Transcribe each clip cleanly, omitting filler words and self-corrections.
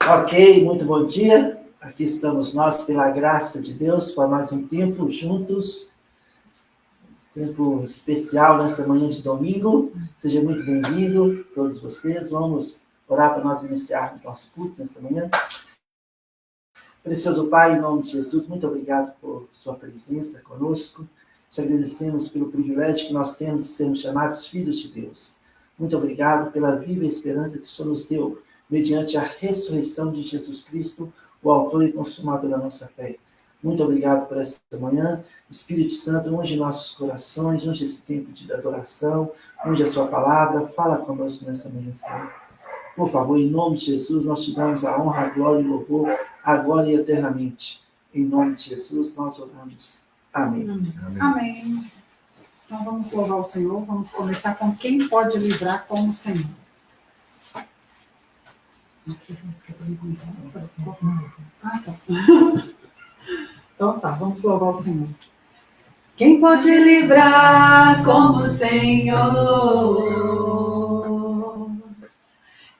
Ok, muito bom dia. Aqui estamos nós, pela graça de Deus, para mais um tempo juntos. Tempo especial nessa manhã de domingo. Seja muito bem-vindo, todos vocês. Vamos orar para nós iniciarmos nosso culto nessa manhã. Precioso Pai, em nome de Jesus, muito obrigado por sua presença conosco. Te agradecemos pelo privilégio que nós temos de sermos chamados filhos de Deus. Muito obrigado pela viva esperança que o Senhor nos deu, mediante a ressurreição de Jesus Cristo, o autor e consumador da nossa fé. Muito obrigado por essa manhã. Espírito Santo, unge nossos corações, unge esse tempo de adoração, unge a sua palavra, fala conosco nessa manhã, Senhor. Por favor, em nome de Jesus, nós te damos a honra, a glória e o louvor, agora e eternamente. Em nome de Jesus, nós oramos. Amém. Amém. Amém. Então vamos louvar o Senhor. Vamos começar com quem pode livrar como o Senhor. Então tá, vamos louvar o Senhor. Quem pode livrar como o Senhor?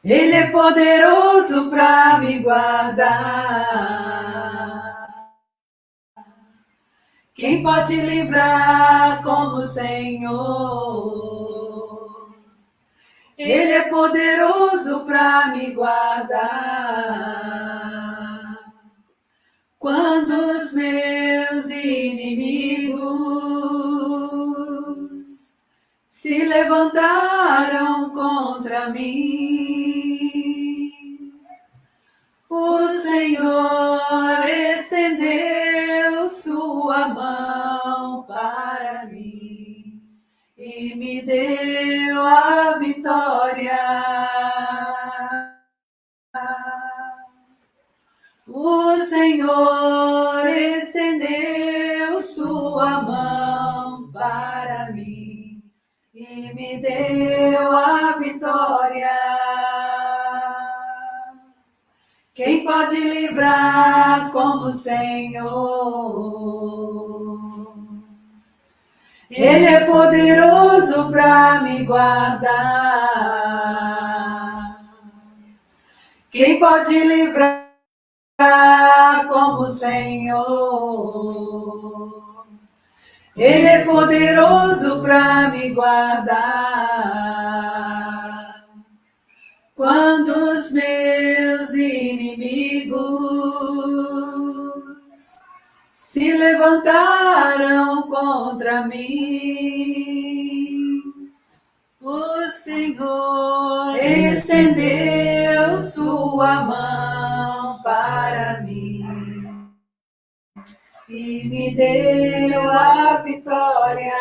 Ele é poderoso para me guardar. Quem pode livrar como o Senhor? Ele é poderoso para me guardar. Quando os meus inimigos se levantaram contra mim, o Senhor estendeu sua mão para mim e me deu a vitória. O Senhor estendeu sua mão para mim e me deu a vitória. Quem pode livrar como o Senhor? Ele é poderoso para me guardar. Quem pode livrar como o Senhor? Ele é poderoso para me guardar. Quando os meus inimigos se levantaram contra mim, o Senhor estendeu sua mão para mim e me deu a vitória.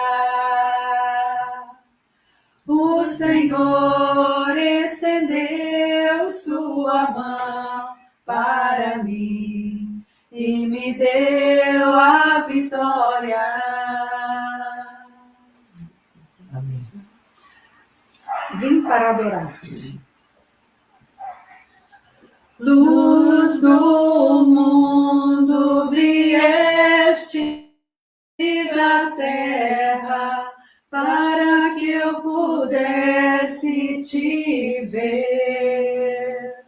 O Senhor estendeu sua mão para mim e me deu a vitória. Amém. Vim para adorar-te. Luz do mundo, viestes à terra para que eu pudesse te ver.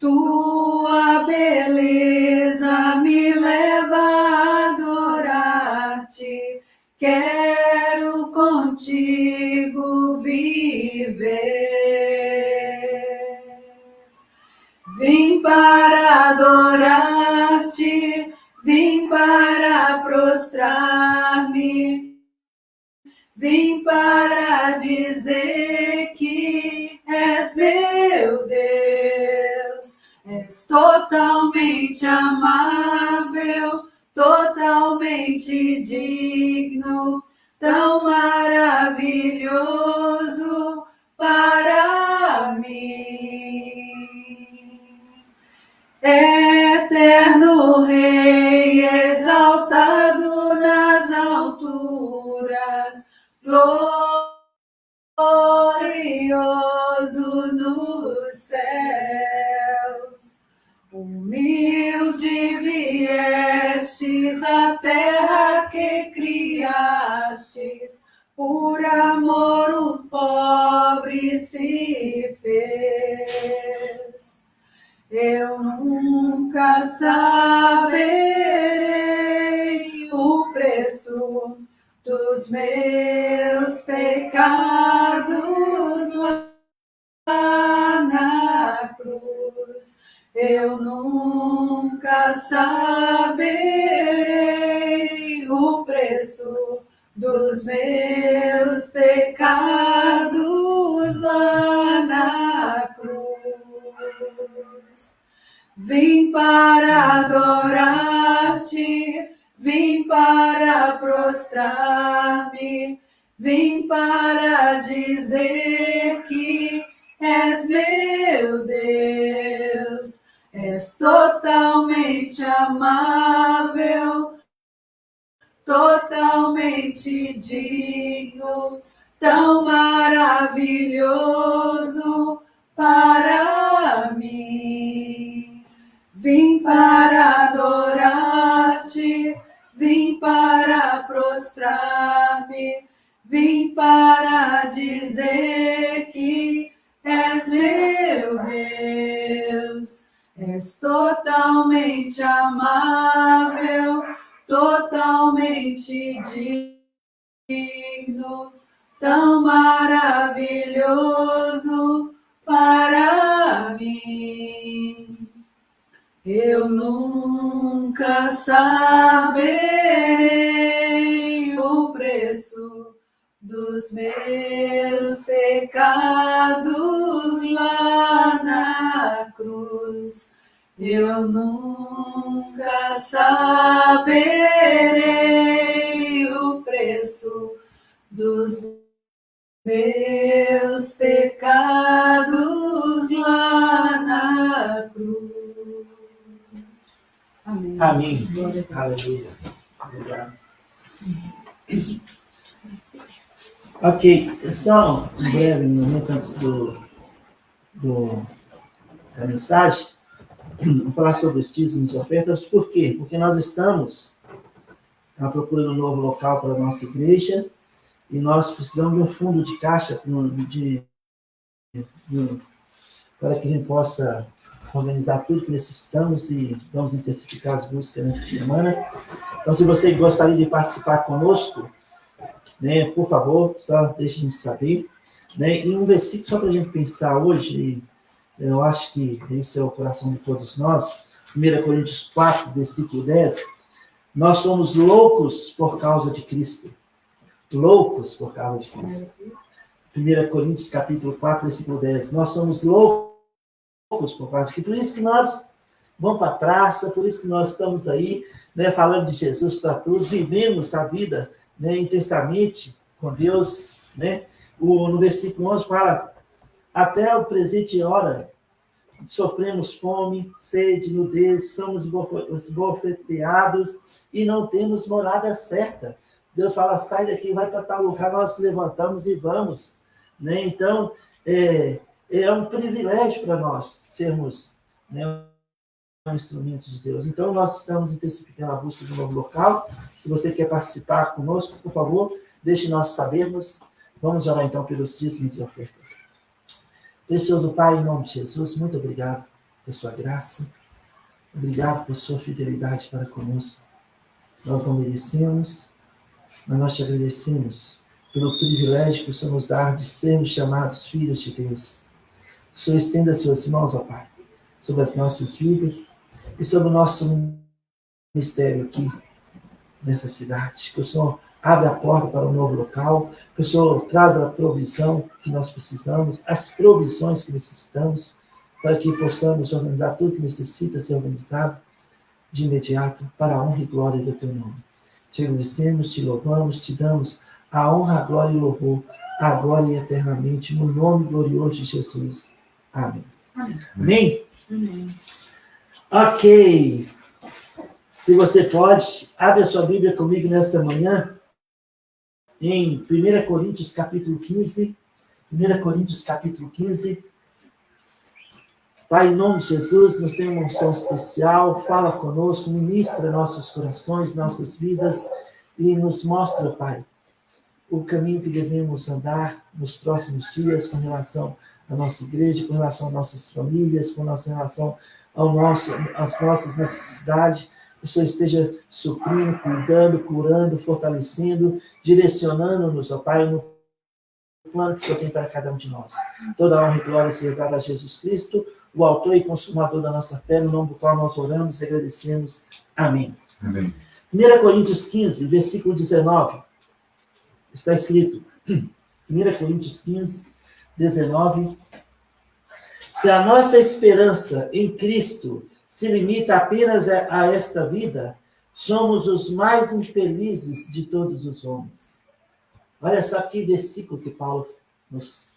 Tua beleza me leva a adorar-te. Quero contigo viver. Vim para adorar-te, vim para prostrar-me, vim para dizer que és meu Deus, és totalmente amável, totalmente digno, tão maravilhoso para mim. Eterno Rei, exaltado nas alturas, glorioso nos céus. Humilde viestes à terra que criastes, por amor o pobre se fez. eu nunca saberei o preço dos meus pecados lá na cruz. Eu nunca saberei o preço dos meus pecados lá na cruz. Vim para adorar-te, vim para prostrar-me, vim para dizer que és meu Deus, és totalmente amável, totalmente digno, tão maravilhoso para mim. Vim para adorar-te, vim para prostrar-me, vim para dizer que és meu Deus, és totalmente amável, totalmente digno, tão maravilhoso para mim. Eu nunca saberei o preço dos meus pecados lá na cruz. Eu nunca saberei o preço dos meus pecados lá na cruz. Amém. Amém. Aleluia. Obrigado. Ok, só um breve momento antes da mensagem. Vou falar sobre os dízimos e ofertas. Por quê? Porque nós estamos à procura de um novo local para a nossa igreja e nós precisamos de um fundo de caixa para que a gente possa organizar tudo que necessitamos e vamos intensificar as buscas nessa semana. Então, se você gostaria de participar conosco, né, por favor, só deixe-me saber. Né? E um versículo só para a gente pensar hoje, eu acho que esse é o coração de todos nós, 1 Coríntios 4, versículo 10, nós somos loucos por causa de Cristo. Loucos por causa de Cristo. 1 Coríntios capítulo 4, versículo 10, nós somos loucos por causa de Cristo. Por isso que nós vamos para a praça, por isso que nós estamos aí, né, falando de Jesus para todos, vivemos a vida, né, intensamente com Deus. Né? No versículo 11 fala, até o presente hora, sofremos fome, sede, nudez, somos esbofeteados e não temos morada certa. Deus fala, sai daqui, vai para tal lugar, nós levantamos e vamos. Né? Então, é um privilégio para nós sermos, né, instrumentos de Deus. Então, nós estamos intensificando a busca de um novo local. Se você quer participar conosco, por favor, deixe nós sabermos. Vamos orar, então, pelos dízimos e ofertas. Precioso Pai, em nome de Jesus, muito obrigado por sua graça. Obrigado por sua fidelidade para conosco. Nós não merecemos, mas nós te agradecemos pelo privilégio que o Senhor nos dá de sermos chamados filhos de Deus. O Senhor estenda as suas mãos, ó Pai, sobre as nossas vidas e sobre o nosso ministério aqui nessa cidade. Que o Senhor abra a porta para um novo local, que o Senhor traz a provisão que nós precisamos, as provisões que necessitamos, para que possamos organizar tudo que necessita ser organizado de imediato para a honra e glória do Teu nome. Te agradecemos, te louvamos, te damos a honra, a glória e o louvor, agora e eternamente, no nome glorioso de Jesus. Amém. Amém. Amém? Amém. Ok. Se você pode, abre a sua Bíblia comigo nesta manhã, em 1 Coríntios capítulo 15. 1 Coríntios capítulo 15. Pai, em nome de Jesus, nos tem uma unção especial, fala conosco, ministra nossos corações, nossas vidas e nos mostra, Pai, o caminho que devemos andar nos próximos dias com relação à nossa igreja, com relação às nossas famílias, com relação às nossas necessidades. Que o Senhor esteja suprindo, cuidando, curando, fortalecendo, direcionando-nos, ó Pai, no plano que o Senhor tem para cada um de nós. Toda a honra e glória seja dada a Jesus Cristo, o autor e consumador da nossa fé, no nome do qual nós oramos e agradecemos. Amém. Amém. 1 Coríntios 15, versículo 19, está escrito, 1 Coríntios 15, 19, se a nossa esperança em Cristo se limita apenas a esta vida, somos os mais infelizes de todos os homens. Olha só que versículo que Paulo nos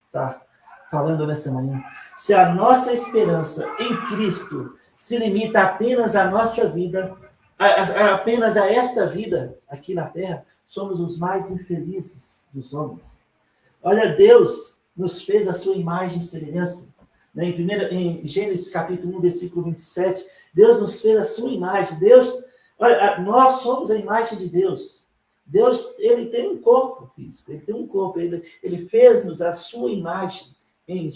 está falando nessa manhã. Se a nossa esperança em Cristo se limita apenas à nossa vida, apenas a esta vida aqui na Terra, somos os mais infelizes dos homens. Olha, Deus nos fez a sua imagem e semelhança. Em Gênesis capítulo 1, versículo 27, Deus nos fez a sua imagem. Olha, nós somos a imagem de Deus. Deus, ele tem um corpo físico, ele tem um corpo, ele fez-nos a sua imagem em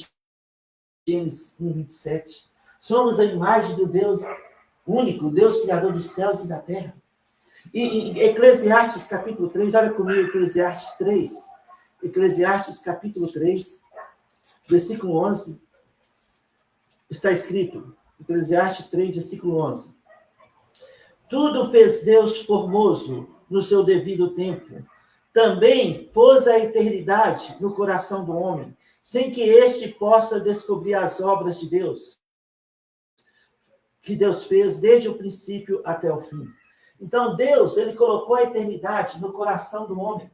Gênesis 1, 27. Somos a imagem do Deus único, Deus criador dos céus e da terra. E Eclesiastes capítulo 3, olha comigo, Eclesiastes 3. Eclesiastes capítulo 3, versículo 11, está escrito, Eclesiastes 3, versículo 11. Tudo fez Deus formoso no seu devido tempo. Também pôs a eternidade no coração do homem, sem que este possa descobrir as obras de Deus, que Deus fez desde o princípio até o fim. Então, Deus, ele colocou a eternidade no coração do homem.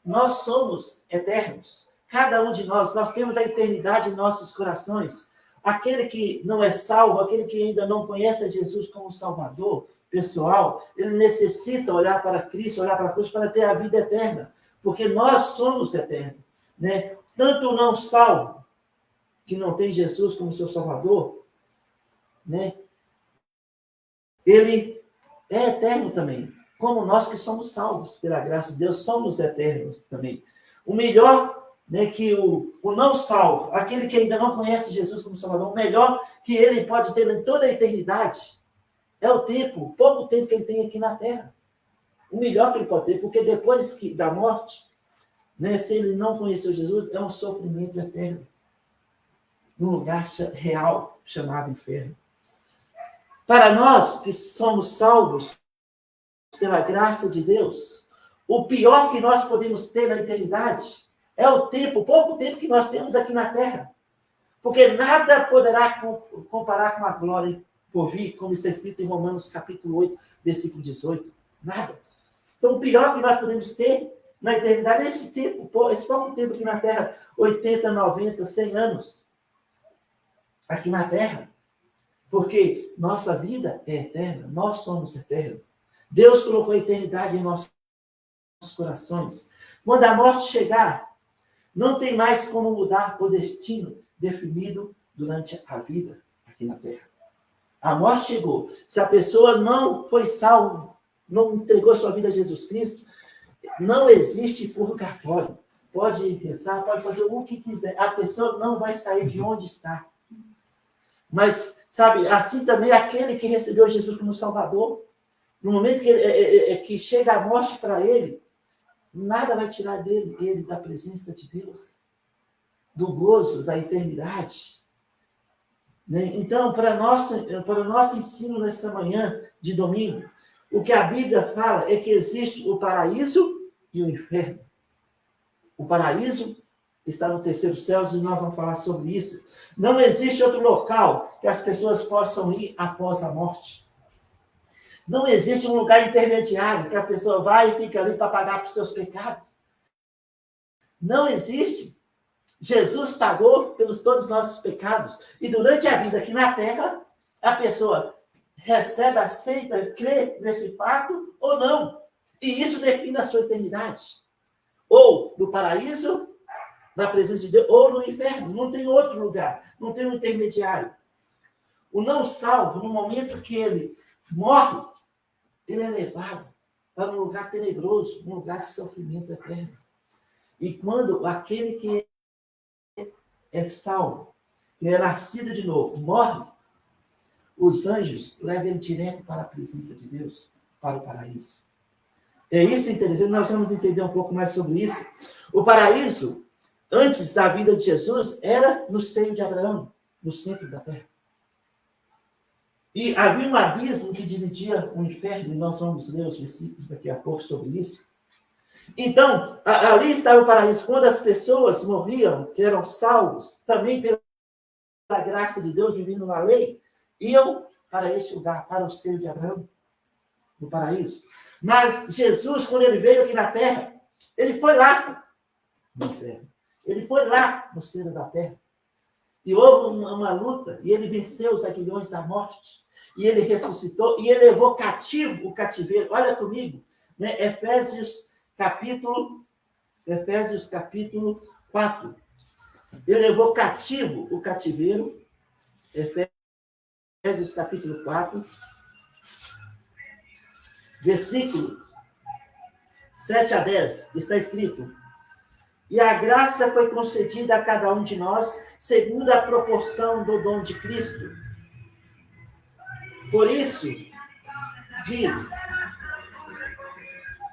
Nós somos eternos. Cada um de nós temos a eternidade em nossos corações. Aquele que não é salvo, aquele que ainda não conhece a Jesus como Salvador pessoal, ele necessita olhar para Cristo, olhar para a cruz para ter a vida eterna. Porque nós somos eternos, né? Tanto o não salvo, que não tem Jesus como seu Salvador, né? Ele é eterno também. Como nós que somos salvos pela graça de Deus, somos eternos também. O melhor, né, que o não salvo, aquele que ainda não conhece Jesus como Salvador, o melhor que ele pode ter em toda a eternidade é o tempo, pouco tempo que ele tem aqui na Terra. O melhor que ele pode ter, porque depois da morte, né, se ele não conheceu Jesus, é um sofrimento eterno. Num lugar real, chamado inferno. Para nós que somos salvos pela graça de Deus, o pior que nós podemos ter na eternidade é o tempo, pouco tempo que nós temos aqui na Terra. Porque nada poderá comparar com a glória por vir, como está escrito em Romanos capítulo 8, versículo 18. Nada. Então, o pior que nós podemos ter na eternidade é esse tempo, esse pouco tempo aqui na Terra, 80, 90, 100 anos. Aqui na Terra. Porque nossa vida é eterna, nós somos eternos. Deus colocou a eternidade em nossos corações. Quando a morte chegar, não tem mais como mudar o destino definido durante a vida aqui na Terra. A morte chegou. Se a pessoa não foi salva, não entregou sua vida a Jesus Cristo, não existe purgatório. Pode rezar, pode fazer o que quiser. A pessoa não vai sair de onde está. Mas, sabe, assim também aquele que recebeu Jesus como Salvador, no momento que chega a morte para ele, nada vai tirar ele da presença de Deus, do gozo, da eternidade. Né? Então, para o nosso ensino nessa manhã de domingo, o que a Bíblia fala é que existe o paraíso e o inferno. O paraíso está no terceiro céu e nós vamos falar sobre isso. Não existe outro local que as pessoas possam ir após a morte. Não existe um lugar intermediário que a pessoa vai e fica ali para pagar por seus pecados. Não existe. Jesus pagou pelos todos os nossos pecados. E durante a vida aqui na Terra, a pessoa recebe, aceita, crê nesse fato ou não. E isso define a sua eternidade. Ou no paraíso, na presença de Deus, ou no inferno. Não tem outro lugar. Não tem um intermediário. O não salvo, no momento que ele morre, ele é levado para um lugar tenebroso, um lugar de sofrimento eterno. E quando aquele que é salvo, quem é nascido de novo, morre, os anjos levam ele direto para a presença de Deus, para o paraíso. É isso interessante, nós vamos entender um pouco mais sobre isso. O paraíso, antes da vida de Jesus, era no seio de Abraão, no centro da terra. E havia um abismo que dividia o inferno, e nós vamos ler os versículos daqui a pouco sobre isso. Então, ali estava o paraíso. Quando as pessoas morriam, que eram salvos, também pela graça de Deus, vivendo na lei, iam para esse lugar, para o seio de Abraão, no paraíso. Mas Jesus, quando ele veio aqui na terra, ele foi lá no inferno. Ele foi lá no seio da terra. E houve uma luta, e ele venceu os aguilhões da morte. E ele ressuscitou, e ele levou cativo o cativeiro. Olha comigo, né? Efésios capítulo 4. Ele levou cativo o cativeiro. Efésios capítulo 4. Versículo 7 a 10. Está escrito: e a graça foi concedida a cada um de nós, segundo a proporção do dom de Cristo. Por isso, diz,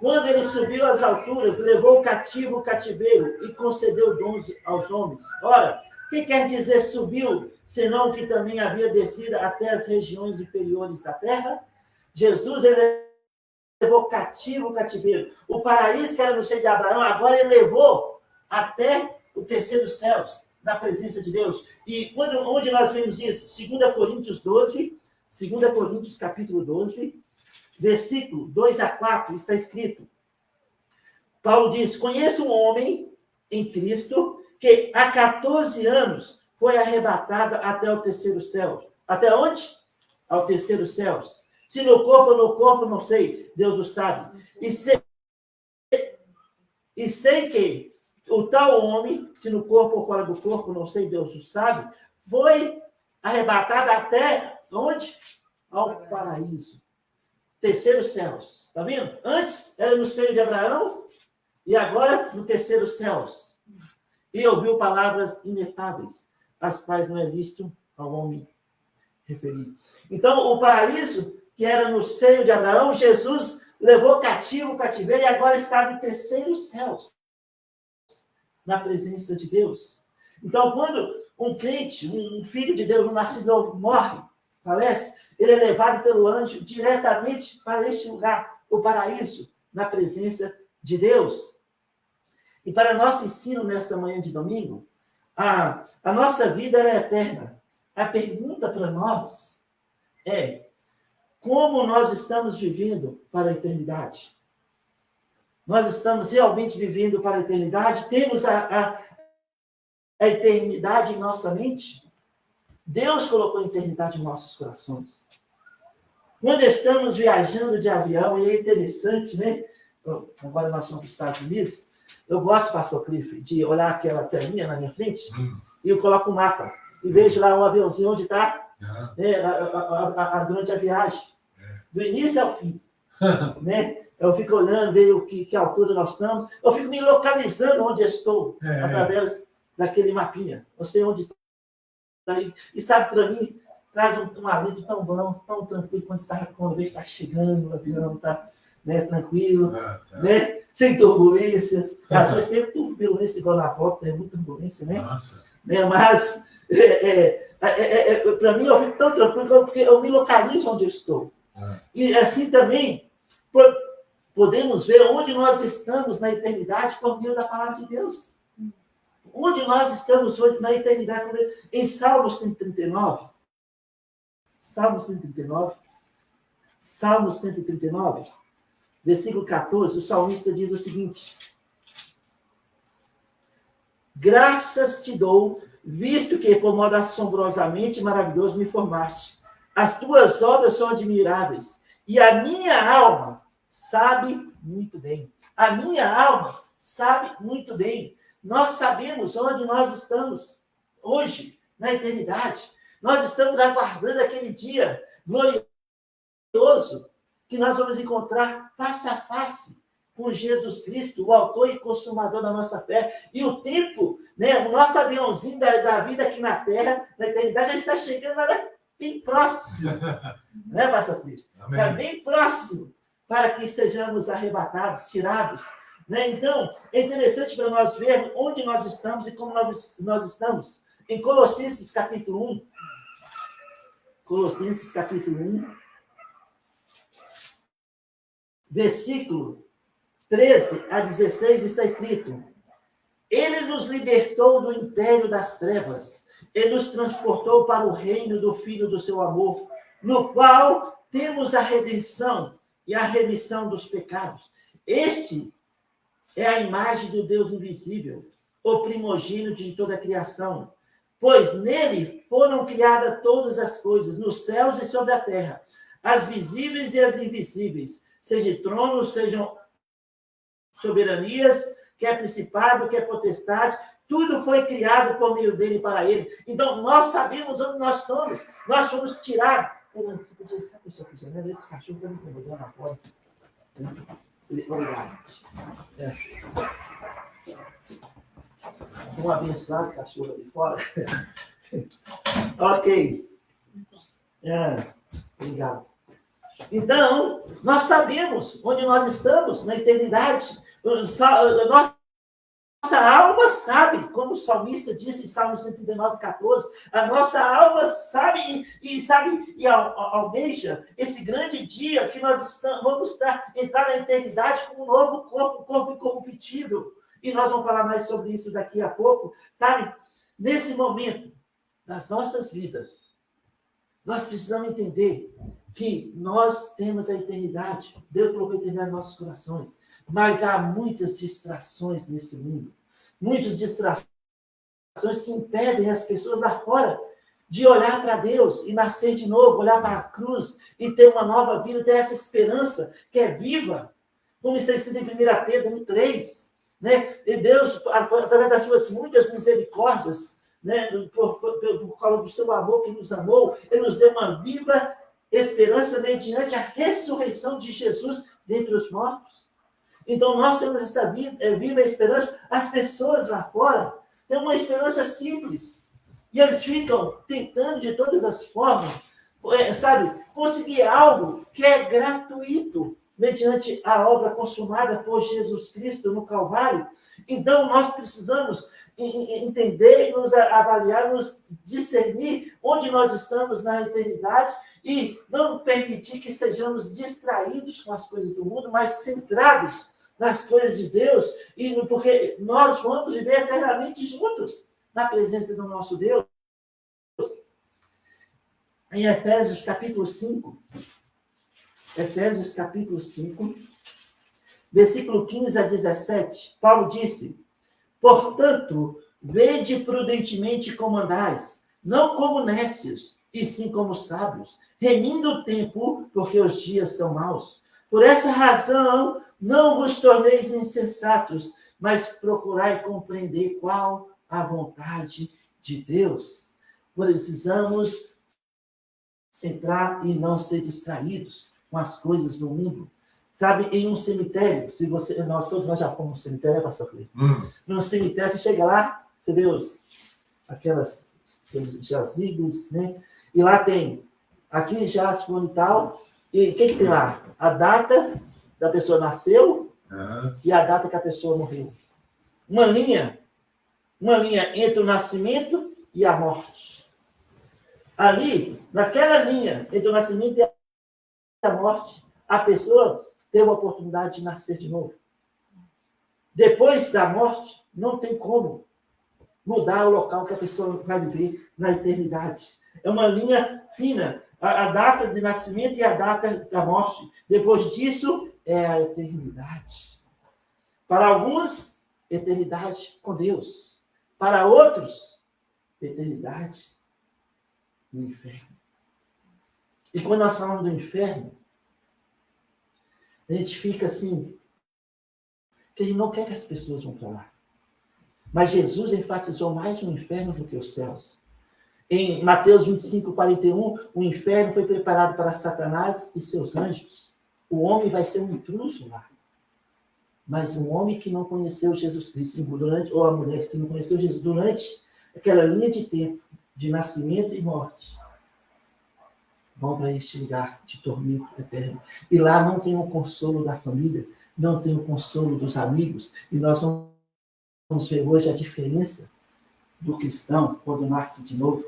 quando ele subiu às alturas, levou cativo o cativeiro e concedeu dons aos homens. Ora, o que quer dizer subiu, senão que também havia descido até as regiões inferiores da terra? Jesus, ele levou cativo o cativeiro. O paraíso que era no seio de Abraão, agora ele levou até o terceiro céus, na presença de Deus. E onde nós vemos isso? 2 Coríntios 12, 2 Coríntios capítulo 12, versículo 2 a 4, está escrito. Paulo diz, conheço um homem em Cristo que há 14 anos foi arrebatado até o terceiro céu. Até onde? Ao terceiro céu. Se no corpo ou no corpo, não sei, Deus o sabe. E sei que o tal homem, se no corpo ou fora do corpo, não sei, Deus o sabe, foi arrebatado até onde? Ao paraíso. Terceiro céus. Está vendo? Antes era no seio de Abraão e agora no terceiro céus. E ouviu palavras inefáveis, as quais não é lícito ao homem referir. Então, o paraíso, que era no seio de Abraão, Jesus levou cativo o cativeiro e agora está no terceiro céus, na presença de Deus. Então, quando um crente, um filho de Deus, um nascido novo, morre, falece, ele é levado pelo anjo diretamente para este lugar, o paraíso, na presença de Deus. E para nosso ensino nessa manhã de domingo, a nossa vida é eterna. A pergunta para nós é: como nós estamos vivendo para a eternidade? Nós estamos realmente vivendo para a eternidade? Temos a eternidade em nossa mente? Deus colocou a eternidade em nossos corações. Quando estamos viajando de avião, e é interessante, né? Agora nós somos para os Estados Unidos, eu gosto, pastor Cliff, de olhar aquela telinha na minha frente e eu coloco o mapa e vejo lá um aviãozinho onde está, né, durante a viagem, do início ao fim. Né? Eu fico olhando, vejo que altura nós estamos, eu fico me localizando onde eu estou, através daquele mapinha. Eu sei onde está. E sabe, para mim, traz um alento tão bom, tão tranquilo, quando vejo que está chegando, o avião está, né, tranquilo, né, sem turbulências. Às vezes tem turbulência, igual na foto, tem muita turbulência, né? Nossa. Né? Mas, para mim, eu fico tão tranquilo, porque eu me localizo onde eu estou. E assim também, podemos ver onde nós estamos na eternidade por meio da palavra de Deus. Onde nós estamos hoje na eternidade? Em Salmo 139. Salmo 139, versículo 14, o salmista diz o seguinte: graças te dou, visto que por modo assombrosamente maravilhoso me formaste. As tuas obras são admiráveis, e a minha alma sabe muito bem. A minha alma sabe muito bem. Nós sabemos onde nós estamos hoje, na eternidade. Nós estamos aguardando aquele dia glorioso que nós vamos encontrar face a face com Jesus Cristo, o autor e consumador da nossa fé. E o tempo, né, o nosso aviãozinho da vida aqui na Terra, na eternidade, já está chegando, mas bem próximo. Né, pastor Cris? Está bem próximo para que sejamos arrebatados, tirados. Né? Então, é interessante para nós vermos onde nós estamos e como nós estamos. Em Colossenses capítulo 1, Colossenses capítulo 1, versículo 13 a 16 está escrito: Ele nos libertou do império das trevas e nos transportou para o reino do Filho do seu amor, no qual temos a redenção e a remissão dos pecados. Este é a imagem do Deus invisível, o primogênito de toda a criação, pois nele foram criadas todas as coisas, nos céus e sobre a terra, as visíveis e as invisíveis, sejam tronos, sejam soberanias, quer principado, quer potestade, tudo foi criado por meio dele e para ele. Então, nós sabemos onde nós estamos. Nós fomos tirados. Você podia fechar essa janela? Esse cachorro está me incomodando na porta. Obrigado. Um abençoado cachorro ali fora. Ok. Obrigado. Então, nós sabemos onde nós estamos na eternidade. Nossa alma sabe, como o salmista disse em Salmo 139:14, a nossa alma sabe e almeja esse grande dia que nós vamos entrar na eternidade com um novo corpo, um corpo incorruptível. E nós vamos falar mais sobre isso daqui a pouco, sabe? Nesse momento das nossas vidas, nós precisamos entender que nós temos a eternidade. Deus colocou a eternidade em nossos corações. Mas há muitas distrações nesse mundo. Muitas distrações que impedem as pessoas lá fora de olhar para Deus e nascer de novo, olhar para a cruz e ter uma nova vida, ter essa esperança que é viva. Como está escrito em 1 Pedro 1:3. Né? E Deus, através das suas muitas misericórdias, né? por causa do seu amor que nos amou, Ele nos deu uma viva esperança mediante a ressurreição de Jesus dentre os mortos. Então, nós temos essa viva esperança. As pessoas lá fora têm uma esperança simples. E eles ficam tentando, de todas as formas, conseguir algo que é gratuito, mediante a obra consumada por Jesus Cristo no Calvário. Então, nós precisamos entender, nos avaliar, nos discernir onde nós estamos na eternidade e não permitir que sejamos distraídos com as coisas do mundo, mas centrados nas coisas de Deus, porque nós vamos viver eternamente juntos na presença do nosso Deus. Em Efésios capítulo 5, versículo 15 a 17, Paulo disse: Portanto, vede prudentemente como andais, não como nécios, e sim como sábios, remindo o tempo, porque os dias são maus. Por essa razão, não vos torneis insensatos, mas procurai compreender qual a vontade de Deus. Precisamos centrar e não ser distraídos com as coisas do mundo. Sabe, em um cemitério, todos nós já fomos no cemitério, né, pastor Felipe? No cemitério, você chega lá, você vê aqueles jazigos, né? E lá tem, aqui jaz fulano e tal, e o que tem lá? A data da pessoa nasceu e a data que a pessoa morreu. Uma linha entre o nascimento e a morte. Ali, naquela linha entre o nascimento e a morte, a pessoa teve a oportunidade de nascer de novo. Depois da morte, não tem como mudar o local que a pessoa vai viver na eternidade. É uma linha fina, a data de nascimento e a data da morte. Depois disso, é a eternidade. Para alguns, eternidade com Deus. Para outros, eternidade no inferno. E quando nós falamos do inferno, a gente fica assim, que a gente não quer que as pessoas vão para lá. Mas Jesus enfatizou mais o inferno do que os céus. Em Mateus 25:41, o inferno foi preparado para Satanás e seus anjos. O homem vai ser um intruso lá. Mas um homem que não conheceu Jesus Cristo, ou a mulher que não conheceu Jesus durante aquela linha de tempo de nascimento e morte, vão para este lugar de tormento eterno. E lá não tem o consolo da família, não tem o consolo dos amigos. E nós vamos ver hoje a diferença do cristão quando nasce de novo.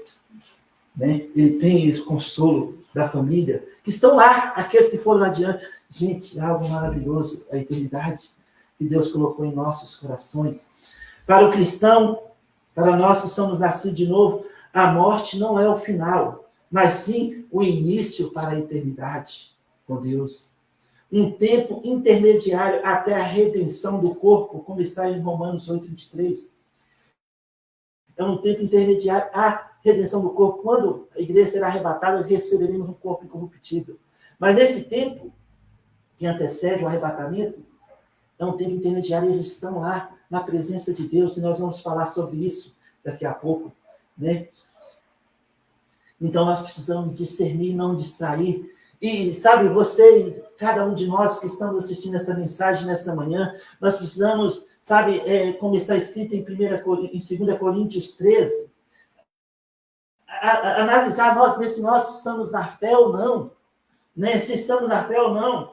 Né? Ele tem esse consolo da família, que estão lá, aqueles que foram adiante. Gente, é algo maravilhoso, a eternidade que Deus colocou em nossos corações. Para o cristão, para nós que somos nascidos de novo, a morte não é o final, mas sim o início para a eternidade com Deus. Um tempo intermediário até a redenção do corpo, como está em Romanos 8:23. É um tempo intermediário à redenção do corpo. Quando a igreja será arrebatada, receberemos um corpo incorruptível. Mas nesse tempo que antecede o arrebatamento, é um tempo intermediário, eles estão lá na presença de Deus, e nós vamos falar sobre isso daqui a pouco, né? Então nós precisamos discernir, não distrair. E sabe, você e cada um de nós que estamos assistindo essa mensagem nessa manhã, nós precisamos, sabe, como está escrito em 2 Coríntios 13, analisar se nós estamos na fé ou não, né? Se estamos na fé ou não,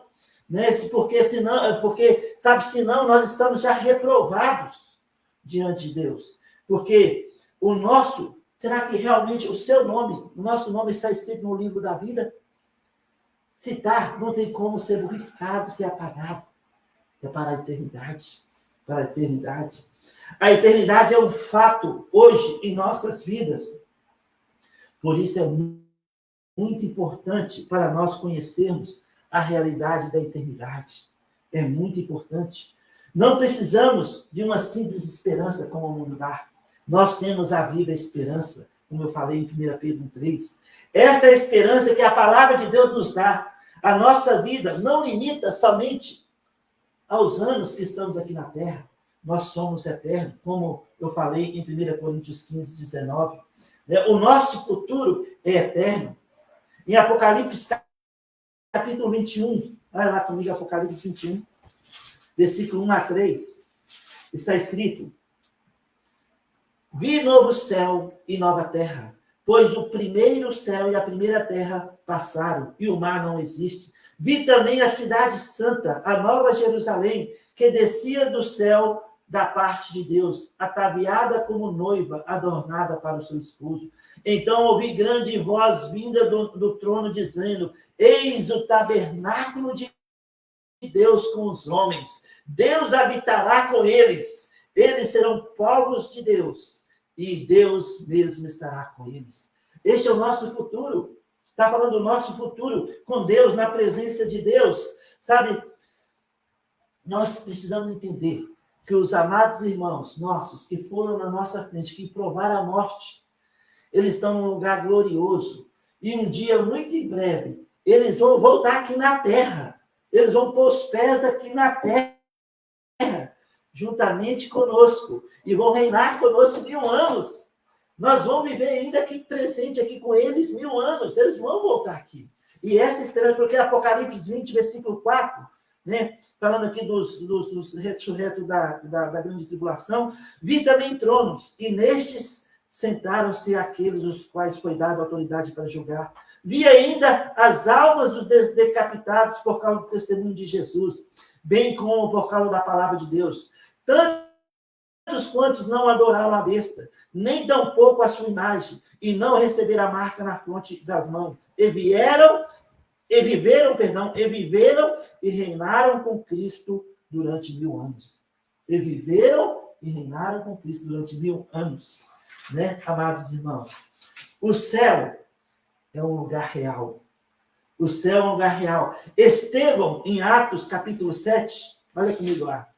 né? Porque senão nós estamos já reprovados diante de Deus. Porque será que realmente o nosso nome está escrito no livro da vida? Se está, não tem como ser riscado, ser apagado. É para a eternidade. Para a eternidade. A eternidade é um fato hoje em nossas vidas. Por isso é muito importante para nós conhecermos a realidade da eternidade. É muito importante. Não precisamos de uma simples esperança como o mundo dá. Nós temos a viva esperança, como eu falei em 1 Pedro 3. Essa é a esperança que a palavra de Deus nos dá. A nossa vida não limita somente aos anos que estamos aqui na Terra. Nós somos eternos, como eu falei em 1 Coríntios 15:19. O nosso futuro é eterno. Em Apocalipse, capítulo 21, vai lá comigo, Apocalipse 21, versículo 1-3, está escrito: Vi novo céu e nova terra, pois o primeiro céu e a primeira terra passaram, e o mar não existe. Vi também a cidade santa, a nova Jerusalém, que descia do céu da parte de Deus, ataviada como noiva, adornada para o seu esposo. Então ouvi grande voz vinda do trono, dizendo: Eis o tabernáculo de Deus com os homens. Deus habitará com eles. Eles serão povos de Deus, e Deus mesmo estará com eles. Este é o nosso futuro. Está falando do nosso futuro com Deus, na presença de Deus. Sabe, nós precisamos entender que os amados irmãos nossos que foram na nossa frente, que provaram a morte, eles estão num lugar glorioso. E um dia, muito em breve, eles vão voltar aqui na terra. Eles vão pôr os pés aqui na terra, juntamente conosco. E vão reinar conosco 1000 anos. Nós vamos viver ainda aqui presente aqui com eles 1000 anos. Eles vão voltar aqui. E essa esperança, porque Apocalipse 20, versículo 4, né? Falando aqui dos ressurretos da grande tribulação, vi também tronos, e nestes sentaram-se aqueles os quais foi dada autoridade para julgar. Vi ainda as almas dos decapitados por causa do testemunho de Jesus, bem como por causa da palavra de Deus. Tantos quantos não adoraram a besta, nem tampouco a sua imagem, e não receberam a marca na fronte das mãos. E viveram e reinaram com Cristo durante 1000 anos. E viveram e reinaram com Cristo durante 1000 anos. Né, amados irmãos? O céu é um lugar real. O céu é um lugar real. Estevão, em Atos, capítulo 7, olha comigo lá.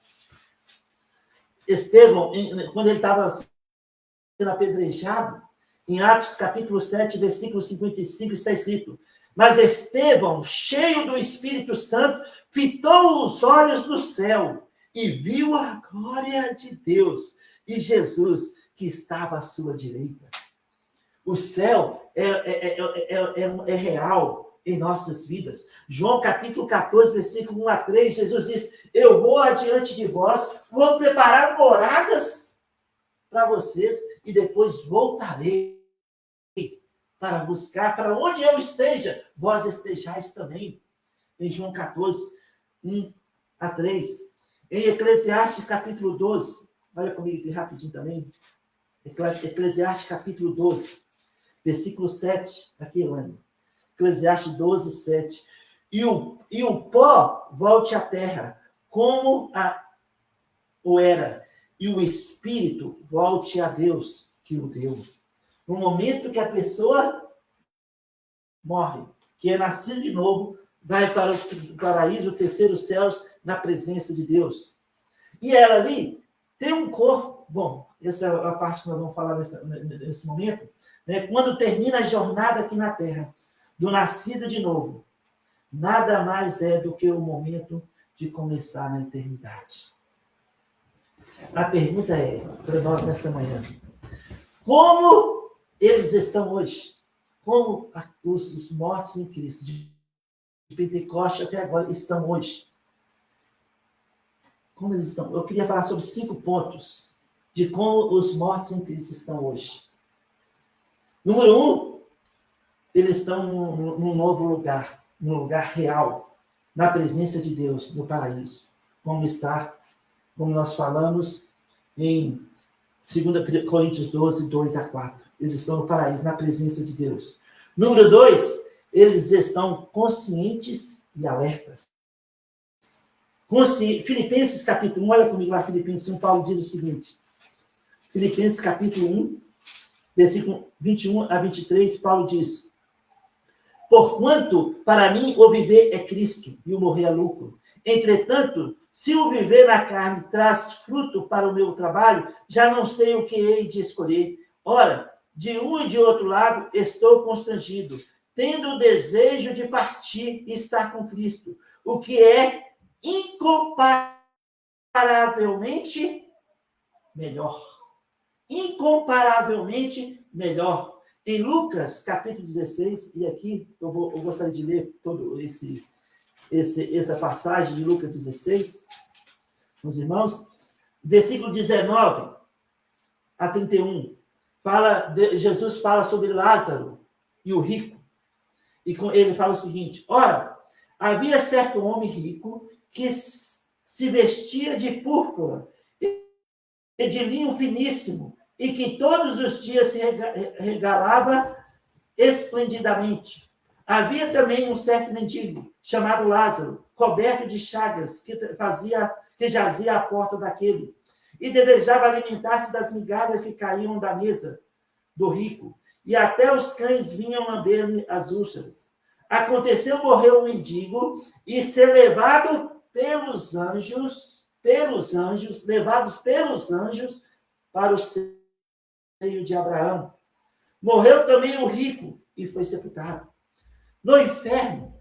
Estevão, quando ele estava sendo apedrejado, em Atos, capítulo 7, versículo 55, está escrito: Mas Estevão, cheio do Espírito Santo, fitou os olhos no céu e viu a glória de Deus e Jesus, que estava à sua direita. O céu é real. em nossas vidas. João capítulo 14, versículo 1 a 3, Jesus diz: eu vou adiante de vós, vou preparar moradas para vocês e depois voltarei para buscar, para onde eu esteja, vós estejais também. Em João 14, 1 a 3. Em Eclesiastes capítulo 12, olha comigo aqui rapidinho também. Eclesiastes capítulo 12, versículo 7. Aqui, Elane. Eclesiastes 12, 7. E o pó volte à terra, como o era, e o espírito volte a Deus que o deu. No momento que a pessoa morre, que é nascido de novo, vai para o paraíso, o terceiro céus, na presença de Deus. E ela ali tem um corpo. Bom, essa é a parte que nós vamos falar nesse momento. Né? Quando termina a jornada aqui na Terra, do nascido de novo, nada mais é do que o momento de começar na eternidade. A pergunta é, para nós nessa manhã, como eles estão hoje? Como os mortos em Cristo, de Pentecoste até agora, estão hoje? Como eles estão? Eu queria falar sobre 5 pontos de como os mortos em Cristo estão hoje. Número 1, eles estão num novo lugar, num lugar real, na presença de Deus, no paraíso. Como nós falamos em 2 Coríntios 12, 2 a 4. Eles estão no paraíso, na presença de Deus. Número 2, eles estão conscientes e alertas. Filipenses capítulo 1, olha comigo lá, Filipenses 1, Paulo diz o seguinte. Filipenses capítulo 1, versículo 21 a 23, Paulo diz: porquanto, para mim, o viver é Cristo e o morrer é lucro. Entretanto, se o viver na carne traz fruto para o meu trabalho, já não sei o que hei de escolher. Ora, de um e de outro lado, estou constrangido, tendo o desejo de partir e estar com Cristo, o que é incomparavelmente melhor. Incomparavelmente melhor. Em Lucas, capítulo 16, e aqui eu gostaria de ler todo essa passagem de Lucas 16, meus irmãos, versículo 19 a 31, Jesus fala sobre Lázaro e o rico, e ele fala o seguinte: ora, havia certo homem rico que se vestia de púrpura e de linho finíssimo, e que todos os dias se regalava esplendidamente. Havia também um certo mendigo, chamado Lázaro, coberto de chagas, que jazia à porta daquele, e desejava alimentar-se das migalhas que caíam da mesa do rico, e até os cães vinham lamber-lhe as úlceras. Aconteceu morrer o mendigo e ser levados pelos anjos para o seio de Abraão. Morreu também o rico e foi sepultado. No inferno,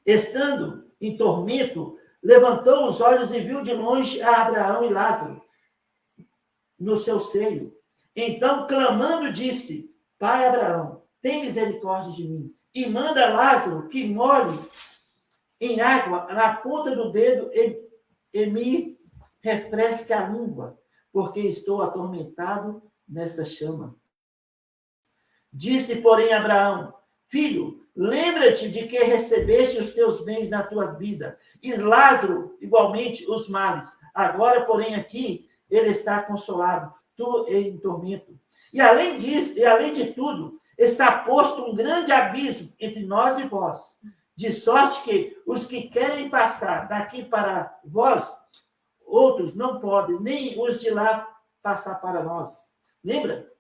estando em tormento, levantou os olhos e viu de longe a Abraão e Lázaro no seu seio. Então, clamando, disse: Pai Abraão, tem misericórdia de mim, e manda Lázaro que molhe em água na ponta do dedo e me refresque a língua, porque estou atormentado nessa chama. Disse, porém, Abraão: Filho, lembra-te de que recebeste os teus bens na tua vida, e Lázaro, igualmente, os males. Agora, porém, aqui, ele está consolado, tu em tormento. E além disso, e além de tudo, está posto um grande abismo entre nós e vós, de sorte que os que querem passar daqui para vós, outros não podem, nem os de lá passar para nós. Lembra?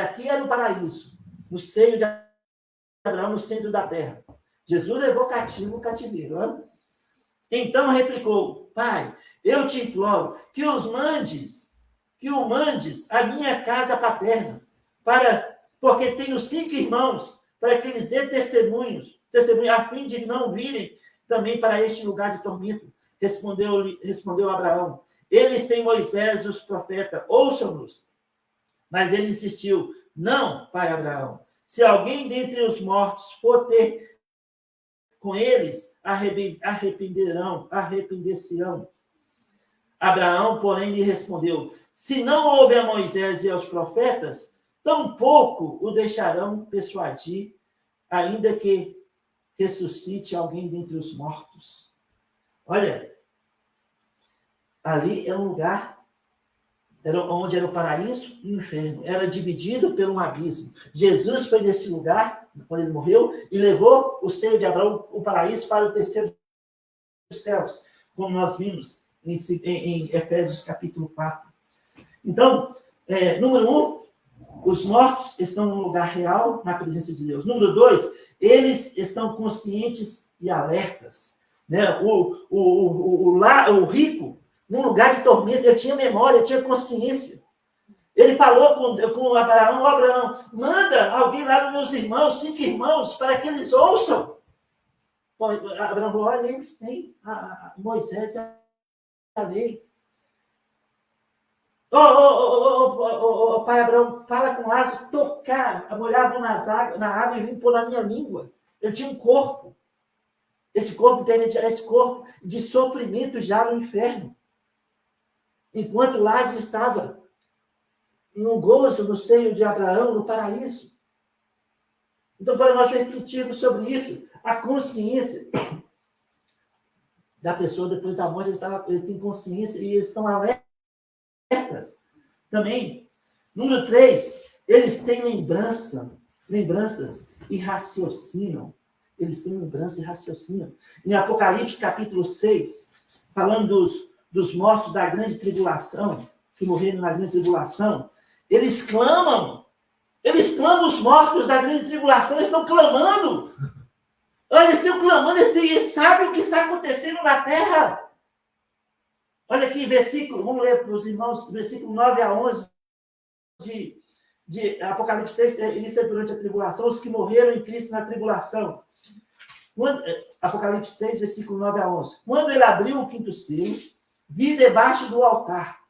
Aqui era o paraíso, no seio de Abraão, no centro da terra. Jesus levou cativo o cativeiro. Não? Então replicou: Pai, eu te imploro que o mandes à minha casa paterna, porque tenho 5 irmãos, para que lhes dê testemunho, a fim de não virem também para este lugar de tormento. Respondeu Abraão: eles têm Moisés e os profetas, ouçam-nos. Mas ele insistiu: não, pai Abraão, se alguém dentre os mortos for ter com eles arrepender-se-ão. Abraão, porém, lhe respondeu: se não houve a Moisés e aos profetas, tampouco o deixarão persuadir, ainda que ressuscite alguém dentre os mortos. Olha, ali é um lugar onde era o paraíso e o inferno. Era dividido por um abismo. Jesus foi nesse lugar, quando ele morreu, e levou o seio de Abraão, o paraíso, para o terceiro dos céus, como nós vimos em Efésios capítulo 4. Então, número 1, os mortos estão num lugar real, na presença de Deus. Número 2, eles estão conscientes e alertas. Né? O rico, num lugar de tormento, ele tinha memória, ele tinha consciência. Ele falou com Abraão: Abraão, manda alguém lá dos meus irmãos, 5 irmãos, para que eles ouçam. Abraão falou: olha, eles têm Moisés e a lei. Pai Abraão, fala com Lázaro, tocar, molhar a mão na água e vir pôr na minha língua. Ele tinha um corpo. Esse corpo intermediário, esse corpo de sofrimento já no inferno. Enquanto Lázaro estava no gozo, no seio de Abraão, no paraíso. Então, para nós refletirmos sobre isso, a consciência da pessoa depois da morte, ele tem consciência e eles estão alertas. Também, número 3, eles têm lembranças e raciocinam. Eles têm lembrança e raciocinam. Em Apocalipse, capítulo 6, falando dos mortos da grande tribulação, que morreram na grande tribulação, eles clamam, os mortos da grande tribulação estão clamando. Olha, eles estão clamando, eles sabem o que está acontecendo na terra. Olha aqui, vamos ler para os irmãos, versículo 9 a 11 de Apocalipse 6, isso é durante a tribulação, os que morreram em Cristo na tribulação. Apocalipse 6, versículo 9 a 11. Quando ele abriu o 5º selo, vi debaixo do altar,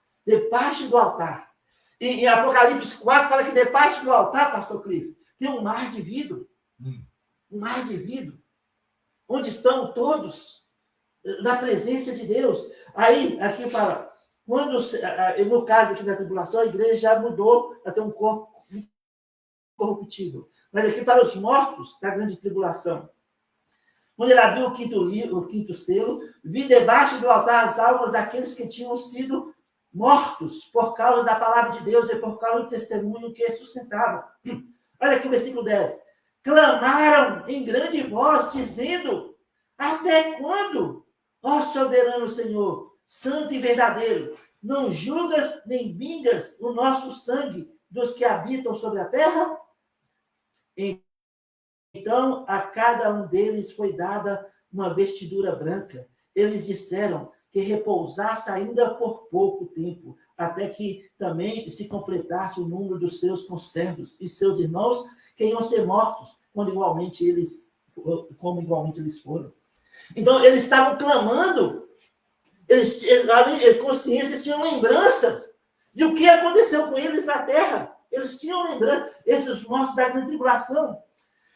e em Apocalipse 4 fala que debaixo do altar, pastor Cliff, tem um mar de vidro, onde estão todos na presença de Deus. Aí, aqui fala, no caso aqui da tribulação, a igreja já mudou a ter um corpo corruptível. Mas aqui para os mortos da grande tribulação. Quando ele abriu o 5º selo, vi debaixo do altar as almas daqueles que tinham sido mortos por causa da palavra de Deus e por causa do testemunho que sustentavam. Olha aqui o versículo 10. Clamaram em grande voz, dizendo: até quando, ó soberano Senhor, santo e verdadeiro, não julgas nem vingas o nosso sangue dos que habitam sobre a terra? Então, a cada um deles foi dada uma vestidura branca. Eles disseram que repousasse ainda por pouco tempo, até que também se completasse o número dos seus conservos e seus irmãos, que iam ser mortos, como igualmente eles foram. Então, eles estavam clamando, consciências tinham lembranças de o que aconteceu com eles na terra. Eles tinham lembrança, esses mortos da grande tribulação.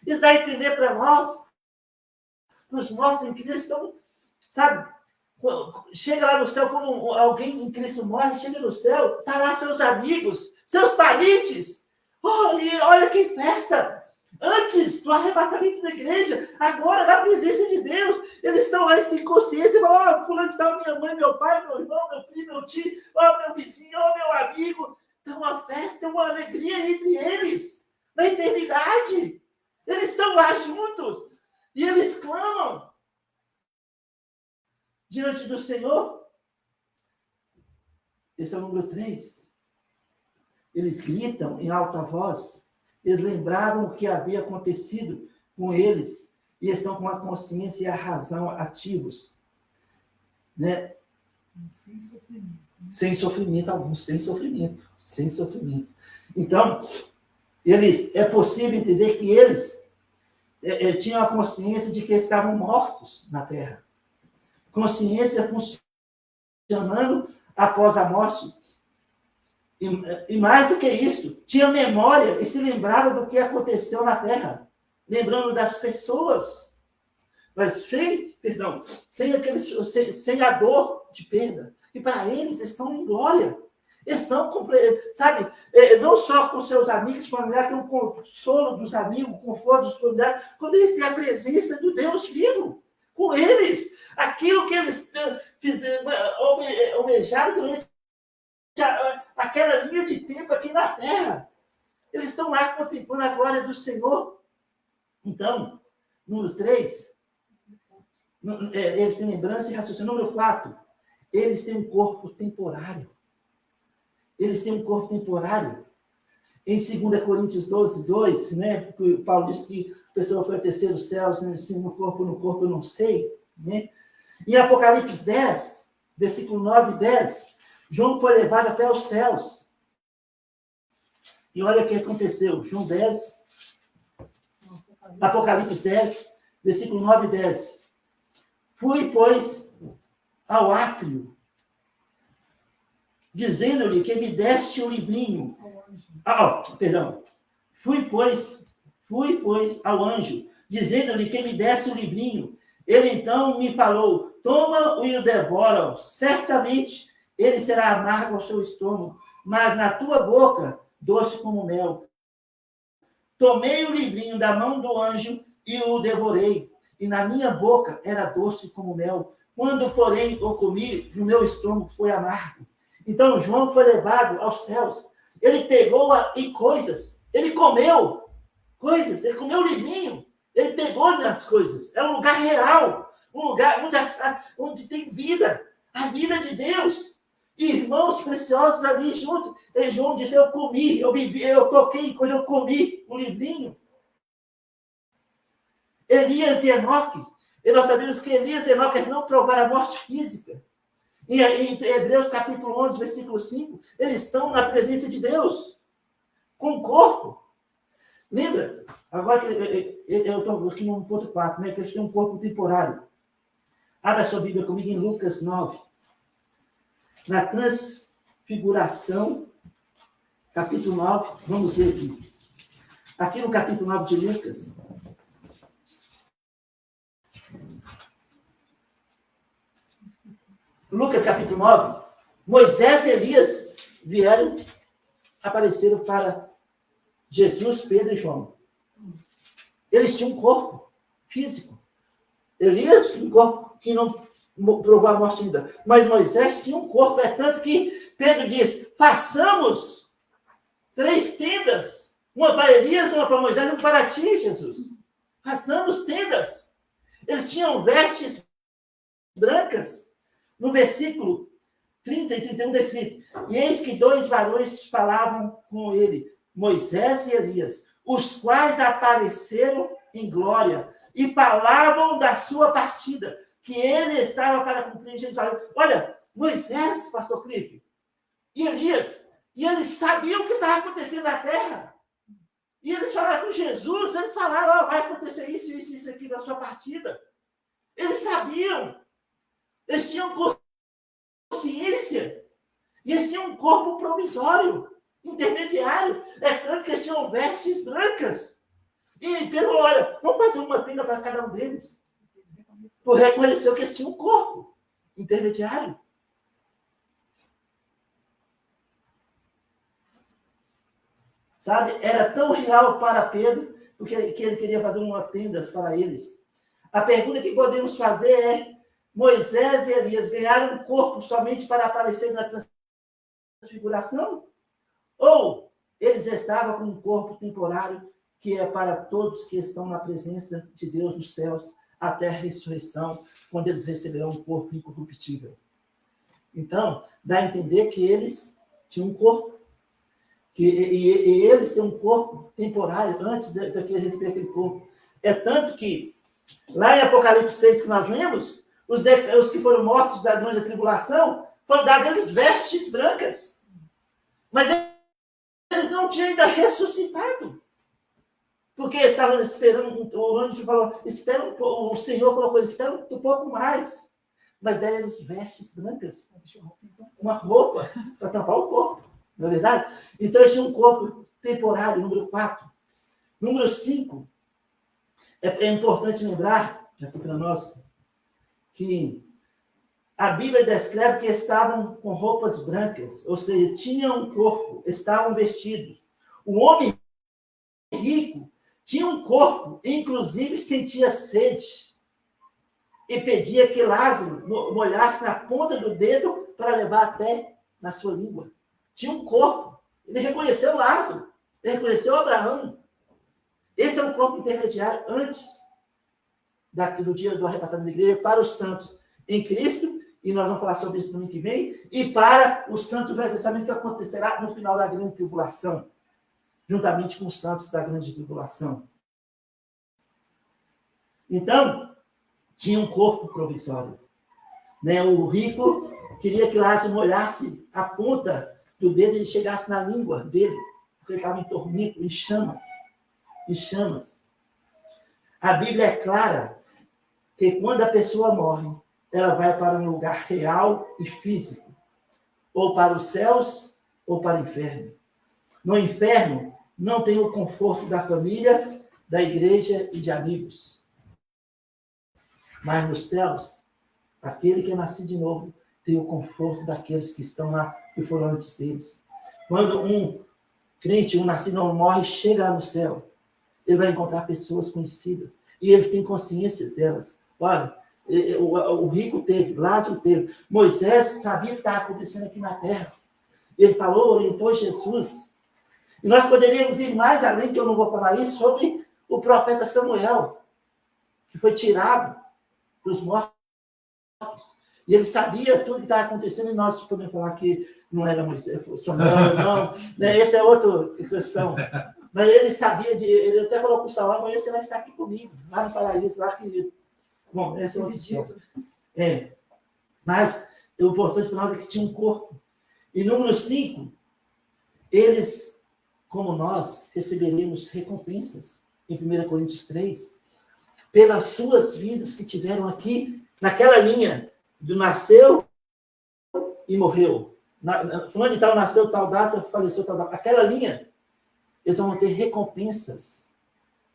Isso dá a entender para nós que os mortos em Cristo estão, sabe, chega lá no céu, quando alguém em Cristo morre, chega no céu, está lá seus amigos, seus parentes. Oh, e olha que festa! Antes do arrebatamento da igreja, agora na presença de Deus, eles estão lá, eles têm consciência, falam: fulano está, minha mãe, meu pai, meu irmão, meu filho, meu tio, meu vizinho, meu amigo. Então, uma festa, uma alegria entre eles, na eternidade. Eles estão lá juntos e eles clamam diante do Senhor. Esse é o número 3. Eles gritam em alta voz. Eles lembraram o que havia acontecido com eles e estão com a consciência e a razão ativos. Né? Sem sofrimento. Sem sofrimento algum, sem sofrimento. Então, é possível entender que eles tinham a consciência de que estavam mortos na terra. Consciência funcionando após a morte. E mais do que isso, tinha memória e se lembrava do que aconteceu na terra. Lembrando das pessoas. mas sem a dor de perda. E para eles estão em glória. Estão, sabe, não só com seus amigos, familiares, tem o consolo dos amigos, o conforto dos familiares, quando eles têm a presença do Deus vivo com eles. Aquilo que eles fizeram, almejaram durante aquela linha de tempo aqui na Terra. Eles estão lá contemplando a glória do Senhor. Então, número 3, eles têm lembrança e raciocínio. Número 4, eles têm um corpo temporário. Eles têm um corpo temporário. Em 2 Coríntios 12, 2, né, Paulo diz que a pessoa foi ao terceiro céu, assim, no corpo eu não sei. Né? Em Apocalipse 10, versículo 9 e 10, João foi levado até os céus. E olha o que aconteceu. João 10, Apocalipse 10, versículo 9 e 10. Fui, pois, ao átrio, dizendo-lhe que me deste o livrinho. Fui, pois, ao anjo, dizendo-lhe que me desse o livrinho. Ele então me falou, toma-o e o devora. Certamente ele será amargo ao seu estômago, mas na tua boca, doce como mel. Tomei o livrinho da mão do anjo e o devorei. E na minha boca era doce como mel. Quando, porém, eu comi, no meu estômago foi amargo. Então, João foi levado aos céus. Ele pegou coisas. Ele comeu coisas. Ele comeu o livrinho. Ele pegou nas coisas. É um lugar real. Um lugar onde tem vida. A vida de Deus. Irmãos preciosos ali junto. E João disse, eu comi, eu bebi, eu toquei quando eu comi o livrinho. Elias e Enoque. E nós sabemos que Elias e Enoque não provaram a morte física. Em Hebreus capítulo 11, versículo 5, eles estão na presença de Deus, com o corpo. Lembra? Agora que eu estou aqui no ponto 4, né? Que eles têm um corpo temporário. Abra sua Bíblia comigo em Lucas 9. Na transfiguração, capítulo 9, vamos ver aqui. Aqui no capítulo 9 de Lucas. Lucas capítulo 9, Moisés e Elias apareceram para Jesus, Pedro e João. Eles tinham um corpo físico. Elias, um corpo que não provou a morte ainda. Mas Moisés tinha um corpo, é tanto que Pedro diz, façamos 3 tendas. Uma para Elias, uma para Moisés, uma para ti, Jesus. Façamos tendas. Eles tinham vestes brancas. No versículo 30 e 31 está escrito, e eis que 2 varões falavam com ele, Moisés e Elias, os quais apareceram em glória e falavam da sua partida, que ele estava para cumprir em Jerusalém. Olha, Moisés, pastor Clipe, e Elias, e eles sabiam o que estava acontecendo na terra. E eles falaram com Jesus, eles falaram, vai acontecer isso, isso, isso aqui na sua partida. Eles sabiam. Eles tinham consciência. E eles tinham um corpo provisório, intermediário. É tanto que eles tinham vestes brancas. E Pedro falou, olha, vamos fazer uma tenda para cada um deles. Por reconhecer que eles tinham um corpo intermediário. Sabe? Era tão real para Pedro, porque que ele queria fazer uma tenda para eles. A pergunta que podemos fazer é, Moisés e Elias ganharam um corpo somente para aparecer na transfiguração? Ou eles estavam com um corpo temporário que é para todos que estão na presença de Deus nos céus até a ressurreição, quando eles receberão um corpo incorruptível? Então, dá a entender que eles tinham um corpo, e eles têm um corpo temporário antes daquele receber aquele corpo. É tanto que, lá em Apocalipse 6 que nós lemos, os que foram mortos da grande tribulação, foram dados a eles vestes brancas. Mas eles não tinham ainda ressuscitado. Porque estavam esperando, o anjo falou, espera um pouco, o Senhor colocou, espera um pouco mais. Mas deram eles vestes brancas. Uma roupa para tampar o corpo. Não é verdade? Então eles tinham um corpo temporário, número 4. Número 5. É importante lembrar aqui para nós, que a Bíblia descreve que estavam com roupas brancas, ou seja, tinham um corpo, estavam vestidos. O homem rico tinha um corpo, inclusive sentia sede, e pedia que Lázaro molhasse na ponta do dedo para levar até na sua língua. Tinha um corpo. Ele reconheceu Lázaro, ele reconheceu Abraão. Esse é um corpo intermediário antes do dia do arrebatamento da igreja para os santos em Cristo, e nós vamos falar sobre isso no ano que vem, e para os santos do Velho Testamento, que acontecerá no final da grande tribulação, juntamente com os santos da grande tribulação. Então, tinha um corpo provisório. Né? O rico queria que Lázaro molhasse a ponta do dedo e chegasse na língua dele, porque ele estava em tormento, em chamas. Em chamas. A Bíblia é clara que quando a pessoa morre, ela vai para um lugar real e físico, ou para os céus, ou para o inferno. No inferno, não tem o conforto da família, da igreja e de amigos. Mas nos céus, aquele que é nascido de novo tem o conforto daqueles que estão lá e foram antes deles. Quando um crente, um nascido não morre, chega lá no céu, ele vai encontrar pessoas conhecidas. E eles têm consciência delas. Olha, o rico teve, Lázaro teve. Moisés sabia o que estava acontecendo aqui na terra. Ele falou, orientou Jesus. E nós poderíamos ir mais além, que eu não vou falar isso, sobre o profeta Samuel, que foi tirado dos mortos. E ele sabia tudo que estava acontecendo, e nós podemos falar que não era Moisés, Samuel, não. Né? Essa é outra questão. Mas ele sabia, ele até falou para o Saul, amanhã você vai estar aqui comigo, lá no paraíso, lá que... Bom, essa é outra questão. Mas o importante para nós é que tinha um corpo. E número 5, eles, como nós, receberemos recompensas, em 1 Coríntios 3, pelas suas vidas que tiveram aqui, naquela linha do nasceu e morreu. Fulano de tal nasceu tal data, faleceu tal data. Aquela linha, eles vão ter recompensas.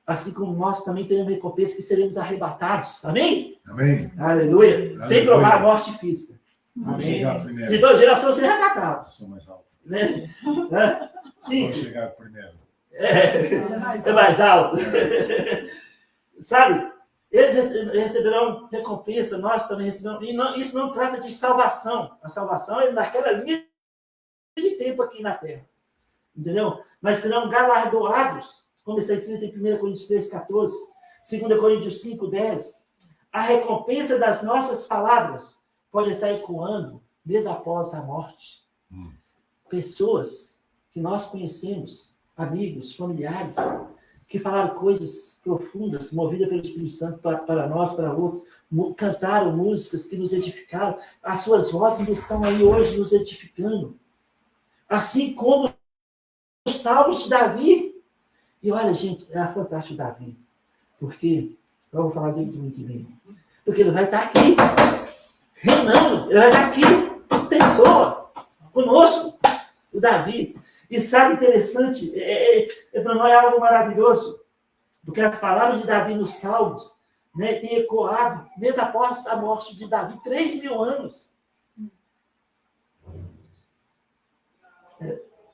Assim como nós também teremos recompensas que seremos arrebatados. Amém? Amém. Aleluia. Aleluia. Sem provar a morte física. Vamos Amém. chegar primeiro. De toda geração ser arrebatados. Sou mais alto. Né? Sim. Vamos chegar primeiro. É mais alto. Sabe? Eles receberão recompensa, nós também receberemos. E não, isso não trata de salvação. A salvação é naquela linha de tempo aqui na Terra. Entendeu? Mas serão galardoados, como está escrito em 1 Coríntios 3, 14, 2 Coríntios 5, 10. A recompensa das nossas palavras pode estar ecoando mês após a morte. Pessoas que nós conhecemos, amigos, familiares, que falaram coisas profundas, movidas pelo Espírito Santo para nós, para outros, cantaram músicas que nos edificaram. As suas vozes ainda estão aí hoje nos edificando. Assim como os salmos de Davi. E olha, gente, é fantástico Davi. Porque, eu vou falar dele domingo que vem. Porque ele vai estar aqui, reinando. Ele vai estar aqui, pessoa, conosco, o Davi. E sabe, interessante, para nós é algo maravilhoso, porque as palavras de Davi nos Salmos, né, têm ecoado, mesmo após a morte de Davi, 3.000 anos.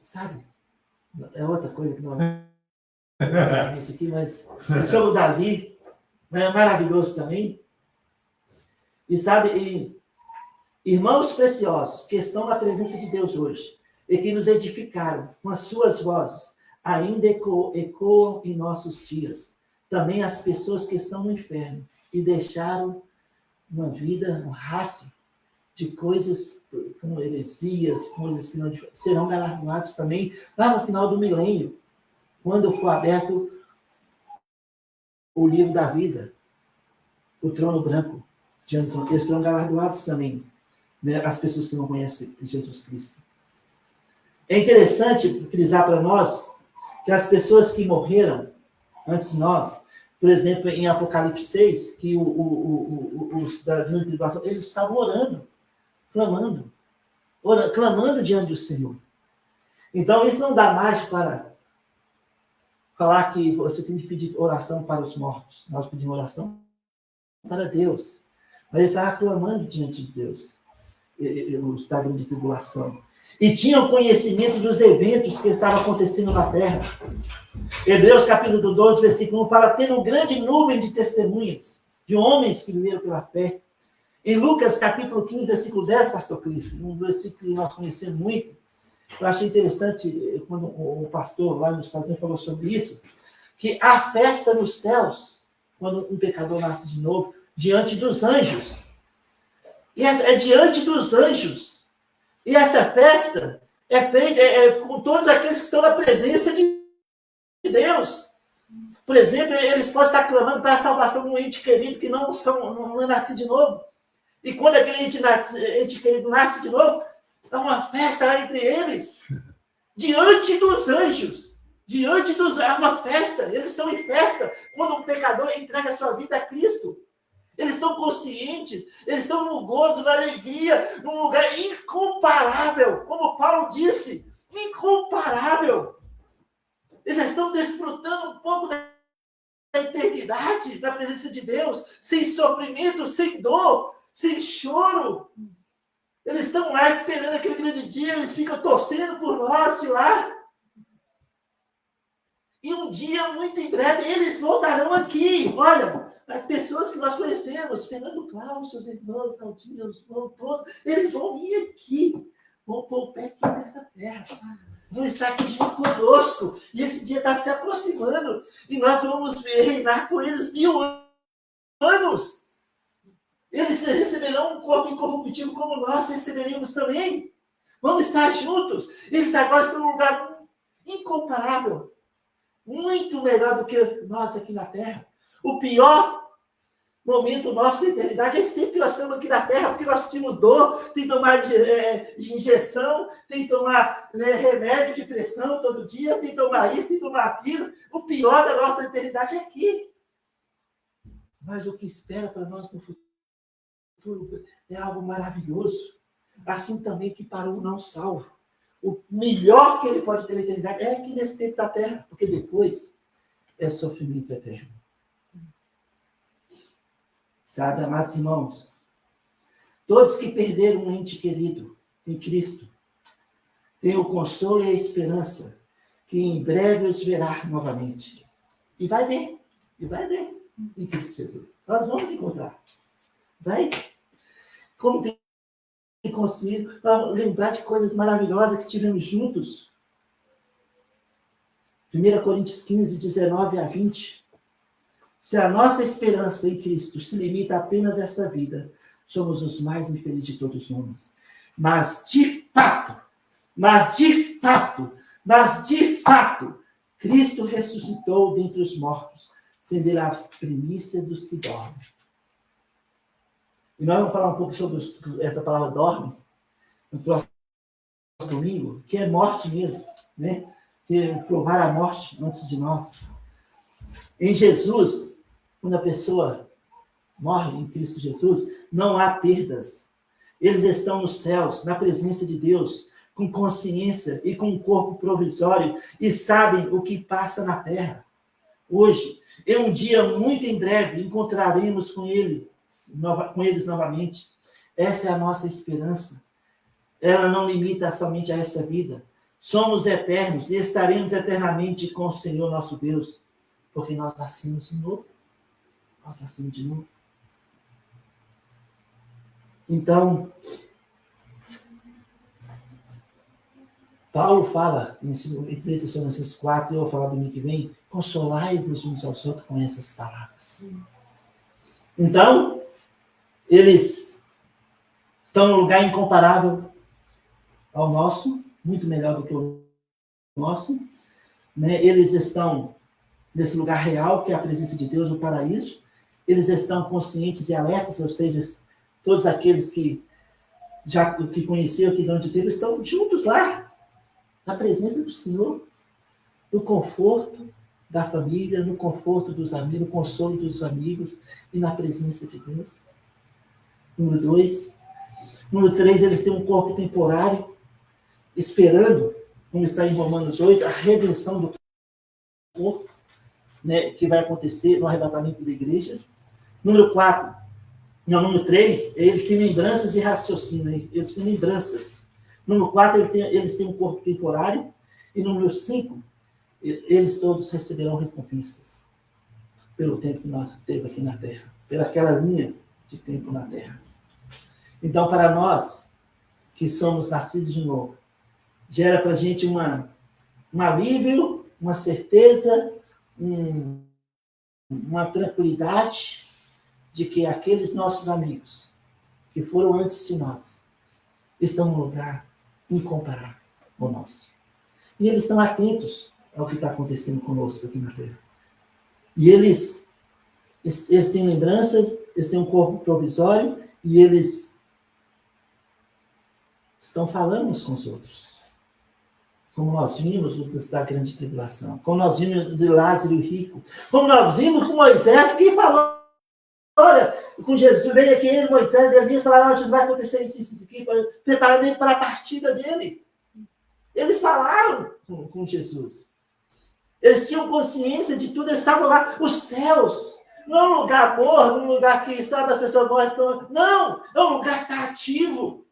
Sabe, é outra coisa que nós... aqui, mas sobre o Davi, é maravilhoso também. E sabe, irmãos preciosos, que estão na presença de Deus hoje, e que nos edificaram com as suas vozes, ainda ecoam em nossos dias. Também as pessoas que estão no inferno e deixaram uma vida, um rastro de coisas como heresias, coisas que não serão galardoados também lá no final do milênio, quando for aberto o livro da vida, o trono branco, eles serão galardoados também, né, as pessoas que não conhecem Jesus Cristo. É interessante frisar para nós que as pessoas que morreram antes de nós, por exemplo, em Apocalipse 6, que os da grande tribulação, eles estavam orando, clamando diante do Senhor. Então, isso não dá mais para falar que você tem que pedir oração para os mortos. Nós pedimos oração para Deus. Mas eles estavam clamando diante de Deus, os da grande tribulação. E tinham conhecimento dos eventos que estavam acontecendo na terra. Hebreus capítulo 12, versículo 1, fala, tendo um grande número de testemunhas, de homens que viveram pela fé. Em Lucas capítulo 15, versículo 10, pastor Cliff, um versículo que nós conhecemos muito, eu achei interessante quando o pastor lá nos Estados Unidos falou sobre isso, que há festa nos céus, quando um pecador nasce de novo, diante dos anjos. E é diante dos anjos. E essa festa é com todos aqueles que estão na presença de Deus. Por exemplo, eles podem estar clamando para a salvação de um ente querido que não é nascido de novo. E quando aquele ente querido nasce de novo, há uma festa lá entre eles. Diante dos anjos. Há uma festa. Eles estão em festa quando um pecador entrega a sua vida a Cristo. Eles estão conscientes, eles estão no gozo, na alegria, num lugar incomparável, como Paulo disse, incomparável. Eles já estão desfrutando um pouco da eternidade, da presença de Deus, sem sofrimento, sem dor, sem choro. Eles estão lá esperando aquele grande dia, eles ficam torcendo por nós de lá. E um dia, muito em breve, eles voltarão aqui. Olha, as pessoas que nós conhecemos, Fernando Claus, seus irmãos, Claudinho, os irmãos todos, eles vão vir aqui, vão pôr o pé aqui nessa terra, vão estar aqui junto conosco, e esse dia está se aproximando, e nós vamos reinar com eles 1000 anos. Eles receberão um corpo incorruptível como nós receberemos também. Vamos estar juntos. Eles agora estão num lugar incomparável, muito melhor do que nós aqui na terra. O pior momento nosso da eternidade é esse tempo que nós estamos aqui na Terra, porque nós sentimos dor, tem que tomar injeção, tem que tomar remédio de pressão todo dia, tem que tomar isso, tem que tomar aquilo. O pior da nossa eternidade é aqui. Mas o que espera para nós no futuro é algo maravilhoso. Assim também que para o não salvo. O melhor que ele pode ter na eternidade é aqui nesse tempo da Terra, porque depois é sofrimento eterno. Sabe, amados irmãos, todos que perderam um ente querido em Cristo têm o consolo e a esperança que em breve os verá novamente. E vai ver em Cristo Jesus. Nós vamos encontrar. Vai. Como tem conseguido lembrar de coisas maravilhosas que tivemos juntos. 1 Coríntios 15, 19 a 20. Se a nossa esperança em Cristo se limita apenas a essa vida, somos os mais infelizes de todos os homens. Mas de fato, Cristo ressuscitou dentre os mortos, sendo ele a primícia dos que dormem. E nós vamos falar um pouco sobre essa palavra dorme, no próximo domingo, que é morte mesmo, né? Que é provar a morte antes de nós. Em Jesus, quando a pessoa morre em Cristo Jesus, não há perdas. Eles estão nos céus, na presença de Deus, com consciência e com um corpo provisório, e sabem o que passa na terra. Hoje, em um dia muito em breve, encontraremos com eles novamente. Essa é a nossa esperança. Ela não limita somente a essa vida. Somos eternos e estaremos eternamente com o Senhor nosso Deus. Porque nós nascemos de novo. Então, Paulo fala em 1 Tessalonicenses 4, eu vou falar domingo que vem, consolai-vos uns aos outros com essas palavras. Então, eles estão num lugar incomparável ao nosso, muito melhor do que o nosso, né? Eles estão nesse lugar real, que é a presença de Deus, no paraíso. Eles estão conscientes e alertas, ou seja, todos aqueles que conheceram aqui durante o tempo, estão juntos lá, na presença do Senhor, no conforto da família, no conforto dos amigos, no consolo dos amigos e na presença de Deus. Número 2. Número 3, eles têm um corpo temporário, esperando, como está em Romanos 8, a redenção do corpo, né, que vai acontecer no arrebatamento da igreja. Número 4. Não, número 3, eles têm lembranças e raciocínio. Eles têm lembranças. Número 4, eles têm um corpo temporário. E número 5, eles todos receberão recompensas pelo tempo que nós temos aqui na Terra, pelaquela linha de tempo na Terra. Então, para nós que somos nascidos de novo, gera para a gente um alívio, uma certeza, uma tranquilidade de que aqueles nossos amigos que foram antes de nós estão num lugar incomparável com o nosso. E eles estão atentos ao que está acontecendo conosco aqui na Terra. E eles têm lembranças, eles têm um corpo provisório e eles estão falando uns com os outros. Como nós vimos da grande tribulação, como nós vimos de Lázaro e rico, como nós vimos com Moisés que falou, olha, com Jesus, veio aqui ele, Moisés e Elias, falaram, vai acontecer isso aqui, preparamento para a partida dele. Eles falaram com Jesus. Eles tinham consciência de tudo, eles estavam lá, os céus, não é um lugar morno, um lugar que, sabe, as pessoas morrem, não, é um lugar que está ativo.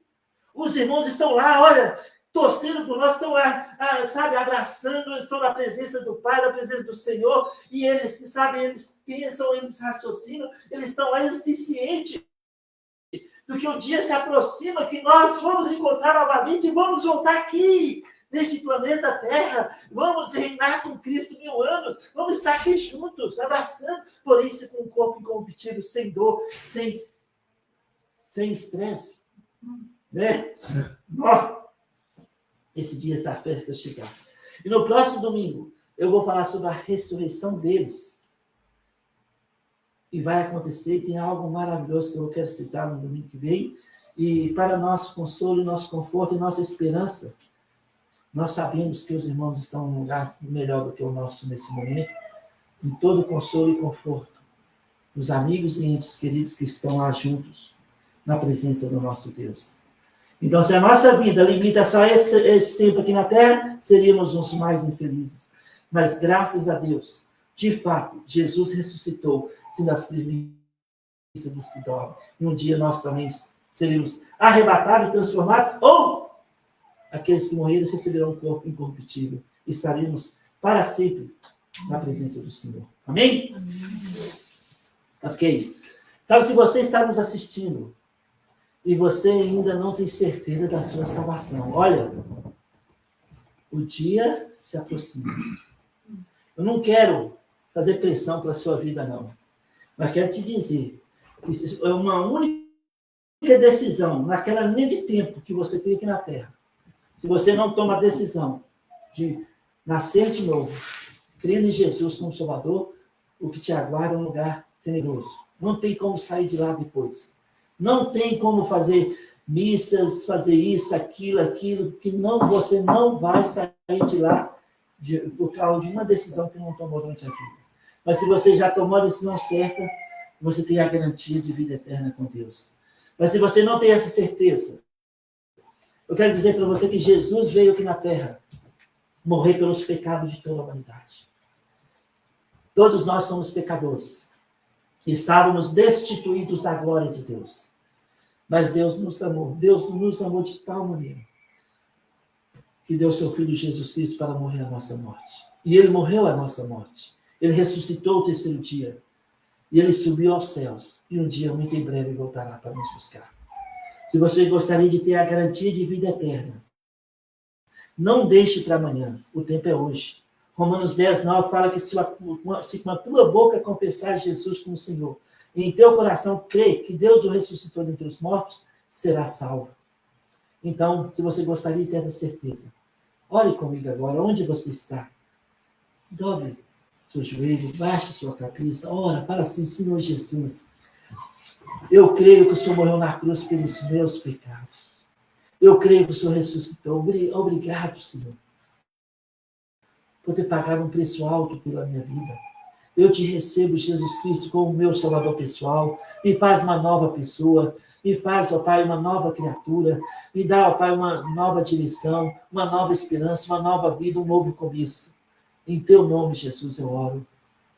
Os irmãos estão lá, olha, torcendo por nós, estão lá, sabe, abraçando, estão na presença do Pai, na presença do Senhor, e eles, sabe, eles pensam, eles raciocinam, eles estão lá, eles têm ciente do que o dia se aproxima, que nós vamos encontrar novamente e vamos voltar aqui, neste planeta Terra, vamos reinar com Cristo 1000 anos, vamos estar aqui juntos, abraçando, por isso com o corpo incorruptível, sem dor, sem estresse, né? Esse dia está perto de chegar. E no próximo domingo, eu vou falar sobre a ressurreição deles. E vai acontecer, tem algo maravilhoso que eu quero citar no domingo que vem. E para nosso consolo, nosso conforto e nossa esperança, nós sabemos que os irmãos estão em um lugar melhor do que o nosso nesse momento, em todo consolo e conforto. Os amigos e entes queridos que estão lá juntos, na presença do nosso Deus. Então, se a nossa vida limita só esse tempo aqui na Terra, seríamos os mais infelizes. Mas, graças a Deus, de fato, Jesus ressuscitou, sendo as primícias dos que dormem. E um dia nós também seremos arrebatados, transformados, ou aqueles que morreram receberão um corpo incorruptível. E estaremos para sempre na presença do Senhor. Amém? Amém. Ok. Sabe, se você está nos assistindo, e você ainda não tem certeza da sua salvação. Olha, o dia se aproxima. Eu não quero fazer pressão para a sua vida, não. Mas quero te dizer que é uma única decisão, naquela linha de tempo que você tem aqui na Terra. Se você não toma a decisão de nascer de novo, crendo em Jesus como Salvador, o que te aguarda é um lugar tenebroso. Não tem como sair de lá depois. Não tem como fazer missas, fazer isso, aquilo, que você não vai sair de lá por causa de uma decisão que não tomou durante a vida. Mas se você já tomou a decisão certa, você tem a garantia de vida eterna com Deus. Mas se você não tem essa certeza, eu quero dizer para você que Jesus veio aqui na Terra morrer pelos pecados de toda a humanidade. Todos nós somos pecadores. Estávamos destituídos da glória de Deus. Mas Deus nos amou. Deus nos amou de tal maneira que deu seu Filho Jesus Cristo para morrer a nossa morte. E ele morreu a nossa morte. Ele ressuscitou o terceiro dia. E ele subiu aos céus. E um dia, muito em breve, voltará para nos buscar. Se você gostaria de ter a garantia de vida eterna, não deixe para amanhã. O tempo é hoje. Romanos 10, 9 fala que se com a tua boca confessar Jesus como Senhor, e em teu coração crer que Deus o ressuscitou dentre os mortos, será salvo. Então, se você gostaria de ter essa certeza, ore comigo agora, onde você está. Dobre seu joelho, baixe sua cabeça, ora, fala assim, Senhor Jesus, eu creio que o Senhor morreu na cruz pelos meus pecados. Eu creio que o Senhor ressuscitou. Obrigado, Senhor, por ter pagado um preço alto pela minha vida. Eu te recebo, Jesus Cristo, como meu Salvador pessoal. Me faz uma nova pessoa. Me faz, ó Pai, uma nova criatura. Me dá, ó Pai, uma nova direção, uma nova esperança, uma nova vida, um novo começo. Em teu nome, Jesus, eu oro.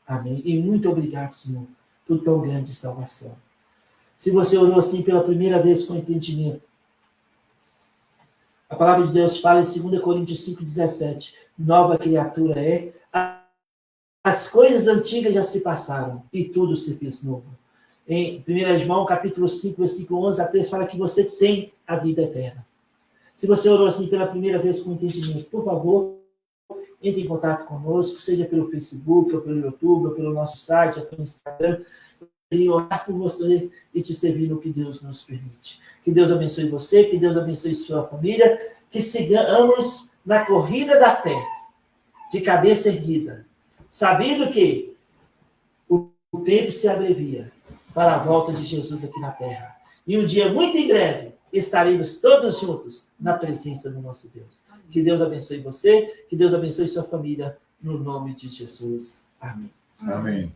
Amém. E muito obrigado, Senhor, por tão grande salvação. Se você orou assim pela primeira vez com entendimento, a palavra de Deus fala em 2 Coríntios 5,17, nova criatura é, as coisas antigas já se passaram e tudo se fez novo. Em 1 João, capítulo 5, versículo 11 a 13, fala que você tem a vida eterna. Se você orou assim pela primeira vez com entendimento, por favor, entre em contato conosco, seja pelo Facebook, ou pelo YouTube, ou pelo nosso site, ou pelo Instagram, e orar por você e te servir no que Deus nos permite. Que Deus abençoe você, que Deus abençoe sua família, que sigamos na corrida da fé, de cabeça erguida, sabendo que o tempo se abrevia para a volta de Jesus aqui na terra. E um dia muito em breve estaremos todos juntos na presença do nosso Deus. Que Deus abençoe você, que Deus abençoe sua família, no nome de Jesus. Amém. Amém.